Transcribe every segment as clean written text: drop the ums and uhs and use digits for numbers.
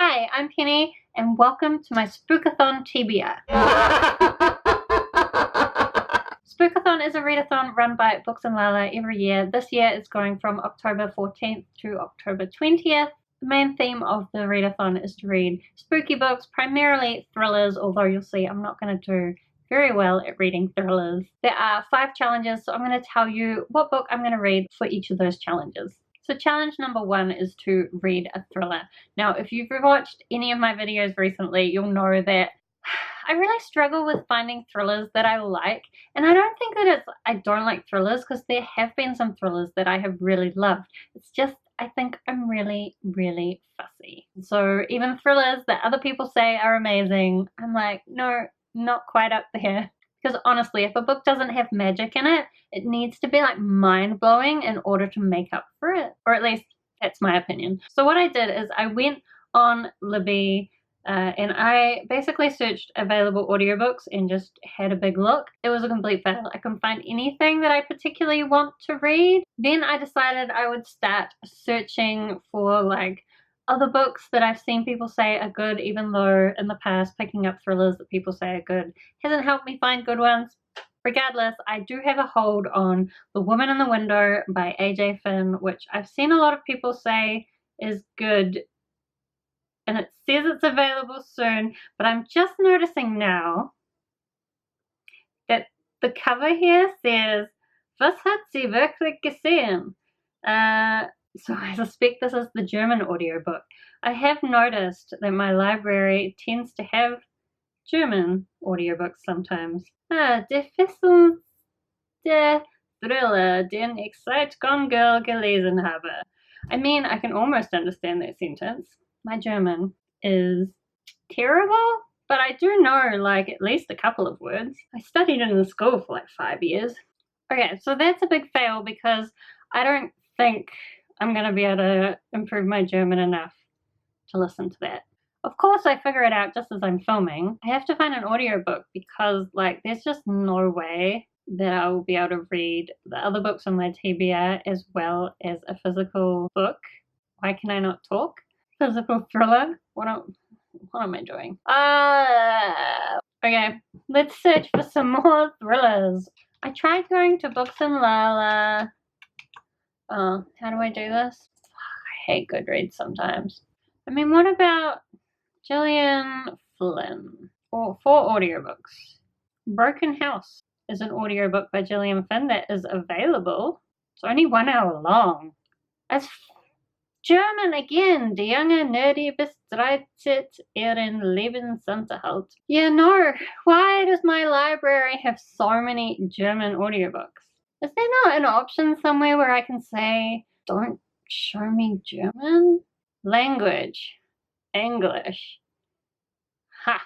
Hi, I'm Penny, and welcome to my Spookathon TBR. Spookathon is a readathon run by Books and Lala every year. This year it's going from October 14th to October 20th. The main theme of the readathon is to read spooky books, primarily thrillers, although you'll see I'm not going to do very well at reading thrillers. There are 5 challenges, so I'm going to tell you what book I'm going to read for each of those challenges. So challenge number 1 is to read a thriller. Now, if you've watched any of my videos recently, you'll know that I really struggle with finding thrillers that I like. And I don't think that I don't like thrillers, because there have been some thrillers that I have really loved. It's just, I think I'm really, really fussy. So even thrillers that other people say are amazing, I'm like, no, not quite up there. Because honestly, if a book doesn't have magic in it, it needs to be like mind-blowing in order to make up for it. Or at least that's my opinion. So what I did is I went on Libby and I basically searched available audiobooks and just had a big look. It was a complete fail. I couldn't find anything that I particularly want to read. Then I decided I would start searching for like other books that I've seen people say are good, even though in the past picking up thrillers that people say are good hasn't helped me find good ones. Regardless, I do have a hold on The Woman in the Window by AJ Finn, which I've seen a lot of people say is good, and it says it's available soon, but I'm just noticing now that the cover here says "Was hat sie wirklich gesehen?" So I suspect this is the German audiobook. I have noticed that my library tends to have German audiobooks sometimes. Der fesselndste Thriller, den ich seit Gone Girl gelesen habe. I mean, I can almost understand that sentence. My German is terrible, but I do know like at least a couple of words. I studied in the school for like 5 years. Okay, so that's a big fail because I don't think I'm going to be able to improve my German enough to listen to that. Of course, I figure it out just as I'm filming. I have to find an audiobook because like there's just no way that I will be able to read the other books on my TBR as well as a physical book. Why can I not talk? Physical thriller? What am I doing? Okay, let's search for some more thrillers. I tried going to Books and Lala. How do I do this? I hate Goodreads sometimes. I mean, what about Gillian Flynn? Or 4 audiobooks. Broken House is an audiobook by Gillian Flynn that is available. It's only 1 hour long. It's German again. Die junge Nerdy bestreitet ihren Lebensunterhalt. Yeah, no. Why does my library have so many German audiobooks? Is there not an option somewhere where I can say, don't show me German? Language. English. Ha.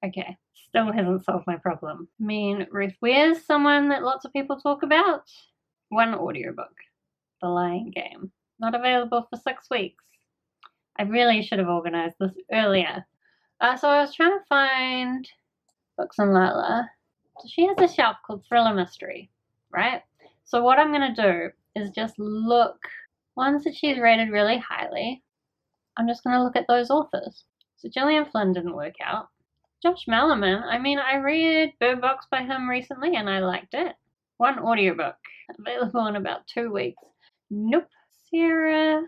Okay. Still hasn't solved my problem. I mean, Ruth Ware's someone that lots of people talk about. 1 audiobook. The Lying Game. Not available for 6 weeks. I really should have organized this earlier. So I was trying to find Books and Lala. So she has a shelf called Thriller Mystery, right? So what I'm going to do is just look ones that she's rated really highly. I'm just going to look at those authors. So Gillian Flynn didn't work out. Josh Malerman, I mean, I read Bird Box by him recently and I liked it. 1 audiobook, available in about 2 weeks. Nope. Sarah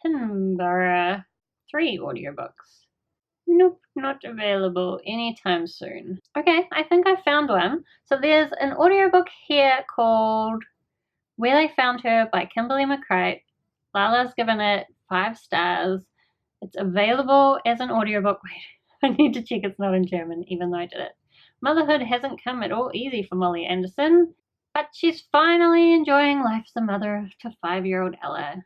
Pinborough, 3 audiobooks. Nope, not available anytime soon. Okay, I think I found one. So there's an audiobook here called Where They Found Her by Kimberly McCreight. Lala's given it 5 stars. It's available as an audiobook. Wait, I need to check it's not in German, even though I did it. Motherhood hasn't come at all easy for Molly Anderson, but she's finally enjoying life as a mother to 5-year-old Ella.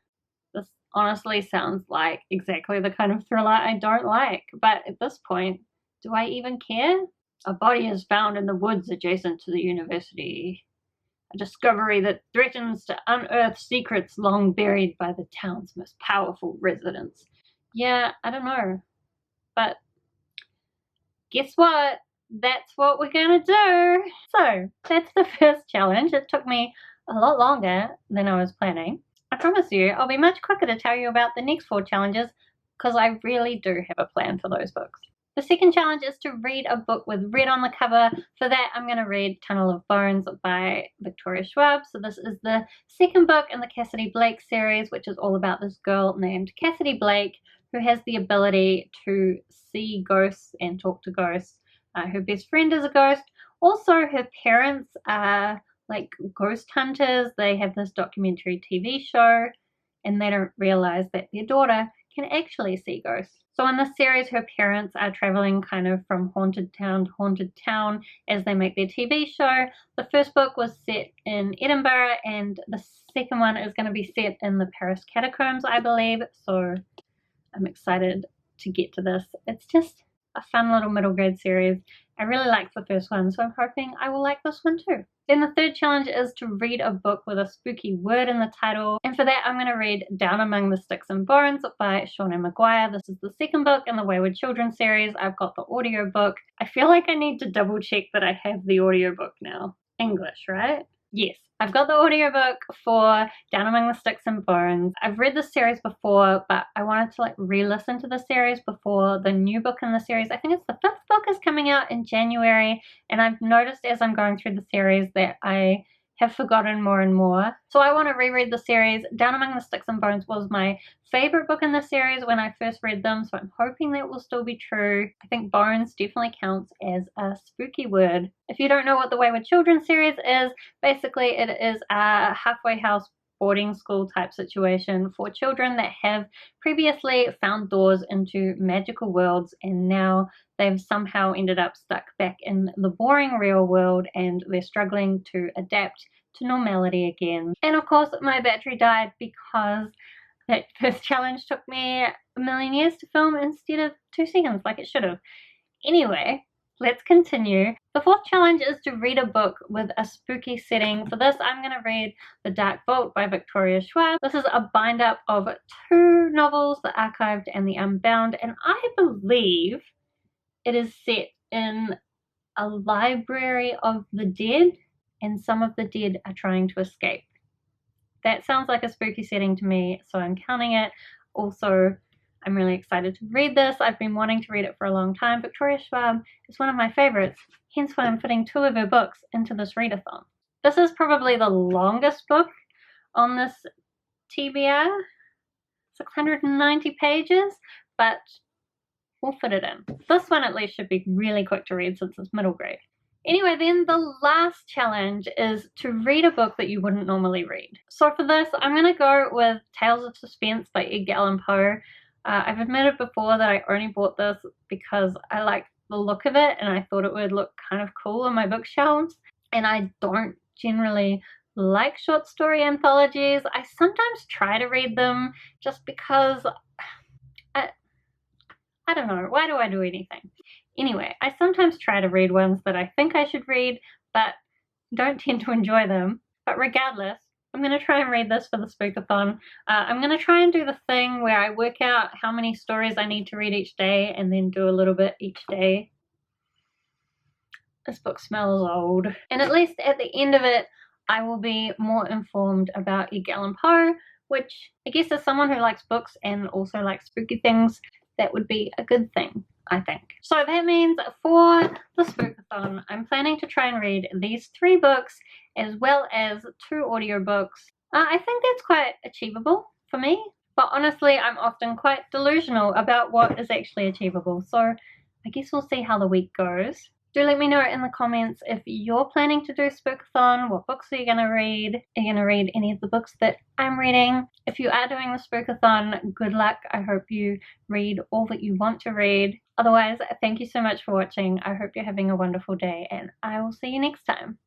This honestly sounds like exactly the kind of thriller I don't like, but at this point, do I even care? A body is found in the woods adjacent to the university. A discovery that threatens to unearth secrets long buried by the town's most powerful residents. Yeah, I don't know. But guess what? That's what we're gonna do. So that's the first challenge. It took me a lot longer than I was planning. I promise you I'll be much quicker to tell you about the next 4 challenges because I really do have a plan for those books. The second challenge is to read a book with red on the cover. For that, I'm going to read Tunnel of Bones by Victoria Schwab. So this is the second book in the Cassidy Blake series, which is all about this girl named Cassidy Blake who has the ability to see ghosts and talk to ghosts. Her best friend is a ghost. Also, her parents are like ghost hunters. They have this documentary TV show, and they don't realize that their daughter can actually see ghosts. So in this series, her parents are traveling kind of from haunted town to haunted town as they make their TV show. The first book was set in Edinburgh, and the second one is going to be set in the Paris catacombs, I believe. So I'm excited to get to this. It's just a fun little middle grade series. I really liked the first one, so I'm hoping I will like this one too. Then the third challenge is to read a book with a spooky word in the title, and for that I'm going to read Down Among the Sticks and Bones by Shauna Maguire. This is the second book in the Wayward Children series. I've got the audiobook. I feel like I need to double check that I have the audiobook now. English, right? Yes, I've got the audiobook for Down Among the Sticks and Bones. I've read this series before, but I wanted to re-listen to the series before the new book in the series. I think it's the fifth book is coming out in January, and I've noticed as I'm going through the series that I have forgotten more and more. So I want to reread the series. Down Among the Sticks and Bones was my favorite book in the series when I first read them, so I'm hoping that will still be true. I think bones definitely counts as a spooky word. If you don't know what the Wayward Children series is, basically it is a halfway house boarding school type situation for children that have previously found doors into magical worlds, and now they've somehow ended up stuck back in the boring real world, and they're struggling to adapt to normality again. And of course my battery died because that first challenge took me a million years to film instead of 2 seconds like it should have. Anyway, let's continue. The fourth challenge is to read a book with a spooky setting. For this, I'm going to read The Dark Vault by Victoria Schwab. This is a bind-up of 2 novels, The Archived and The Unbound, and I believe it is set in a library of the dead, and some of the dead are trying to escape. That sounds like a spooky setting to me, so I'm counting it. Also, I'm really excited to read this. I've been wanting to read it for a long time. Victoria Schwab is one of my favorites, hence why I'm putting 2 of her books into this readathon. This is probably the longest book on this TBR, 690 pages, but we'll fit it in. This one at least should be really quick to read since it's middle grade. Anyway, then the last challenge is to read a book that you wouldn't normally read. So for this, I'm going to go with Tales of Suspense by Edgar Allan Poe. I've admitted before that I only bought this because I liked the look of it and I thought it would look kind of cool on my bookshelves. And I don't generally like short story anthologies. I sometimes try to read them just because I don't know, why do I do anything? Anyway, I sometimes try to read ones that I think I should read, but don't tend to enjoy them. But regardless, I'm going to try and read this for the Spookathon. I'm going to try and do the thing where I work out how many stories I need to read each day and then do a little bit each day. This book smells old. And at least at the end of it, I will be more informed about Edgar Allan Poe, which I guess as someone who likes books and also likes spooky things, that would be a good thing, I think. So that means for the Spookathon, I'm planning to try and read these 3 books as well as 2 audiobooks. I think that's quite achievable for me, but honestly, I'm often quite delusional about what is actually achievable. So I guess we'll see how the week goes. Do let me know in the comments if you're planning to do Spookathon. What books are you going to read? Are you going to read any of the books that I'm reading? If you are doing the Spookathon, good luck. I hope you read all that you want to read. Otherwise, thank you so much for watching. I hope you're having a wonderful day, and I will see you next time.